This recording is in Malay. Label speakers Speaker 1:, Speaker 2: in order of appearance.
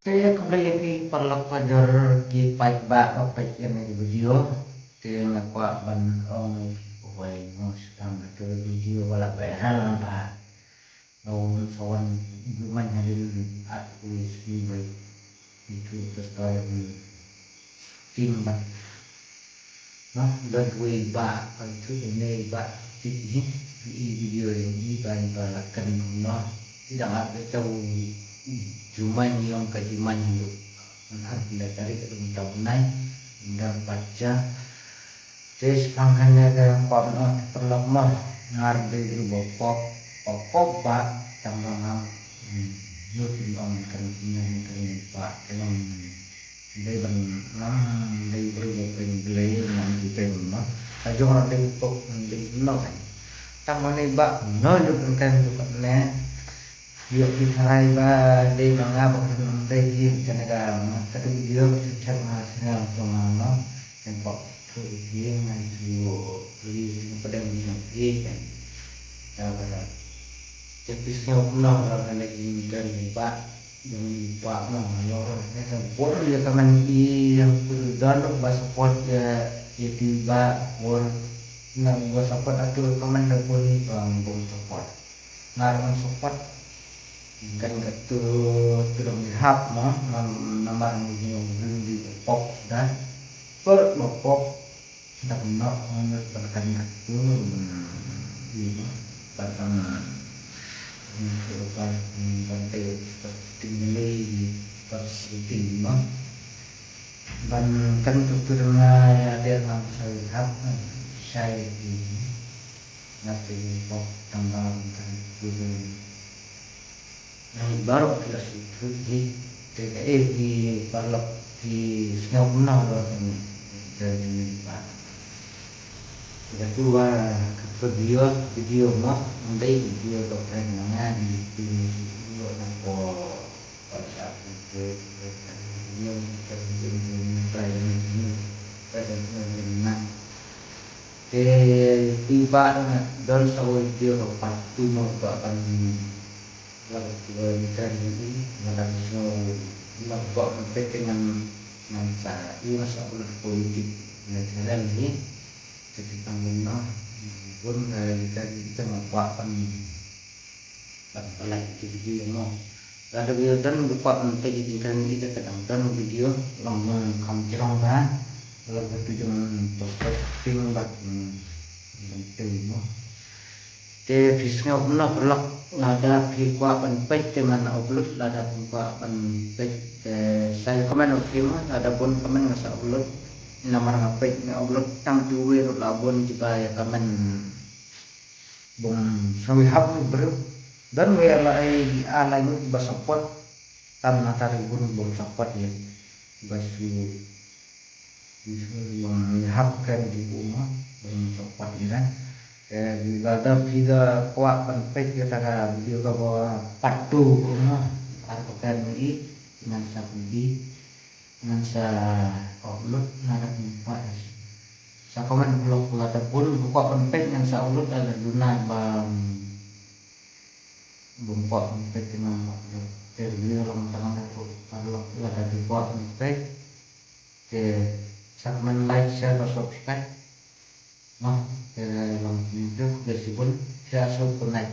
Speaker 1: Kaya kembali lagi perlu pajar ki pai ba pai yang di video te na kwa ban ong wai ngos tam ke video wala ba hal ba no soan guman hadil at si bai itu terstoy tim ba no dan wai ba itu ini ba di video ini ba kan no tidak ada tahu cuman yang kajiman itu bila tarik taunai hingga baca tes pangkanya dalam konon perlemah ngarde bopok bopok pak tambang yutin on kantinya kan pak dengan dari ben nam dari berbagai belai dengan kita mah aja orang dari pok dari nol kan tambang ni bak nol kan bukan việc đi thay ba đây bằng nga bằng đây đi cho nên là cái video chắc là sẽ làm cho nó thành bọc thử riêng này dù đi pada minyak kan kalau jadi semua orang lagi dari pak yang pak no ini kan pun dia kaman di yang dan bahasa pot ya tiba pun nang bahasa pot atau kaman dah pun bang bom support ngarang support kan itu turun hap no nama yang di pop dan per pop dan no bahkan itu ini bahkan kehidupan pantai tinggi persiting no dan kan turunnya ada yang saya hap saya ini nanti pop tanggal kan turun baru kita di TKE di Palok di Singapura dari Pak kedua video mah nanti video dokter nangan di video nampo pada itu yang terjadi tiba dan sawit dia dapat tuh akan lakukan ini melakukan melakukan dengan masa ini masalah politik negara ini jadi tanggung pun kita melakukan lagi video mau ada video dan lupa nanti jadikan kita kadang-kadang video lama kamu cerong kan kalau tujuan posting bagi penting mau visnya pernah berlak lada pikwa penpek dengan upload lada pikwa penpek saya komen oke mah ada pun komen nggak usah upload nama ngapek nggak upload tang duwe labon jika ya komen bung sawi hap bro dan we alai basapot tan natari bun bung sapot ya basu yang hap kan di rumah bung sapot kan ada vida kuat penpek kita kan dia bawa patu rumah artikan ini dengan sapi dengan sa upload nada empat sa komen blog lada pun kuat penpek dengan sa upload ada dunan bang bumpak penpek dengan upload jadi orang tangan aku kalau lada kuat penpek segmen like share dan subscribe nah yang video meskipun saya sudah naik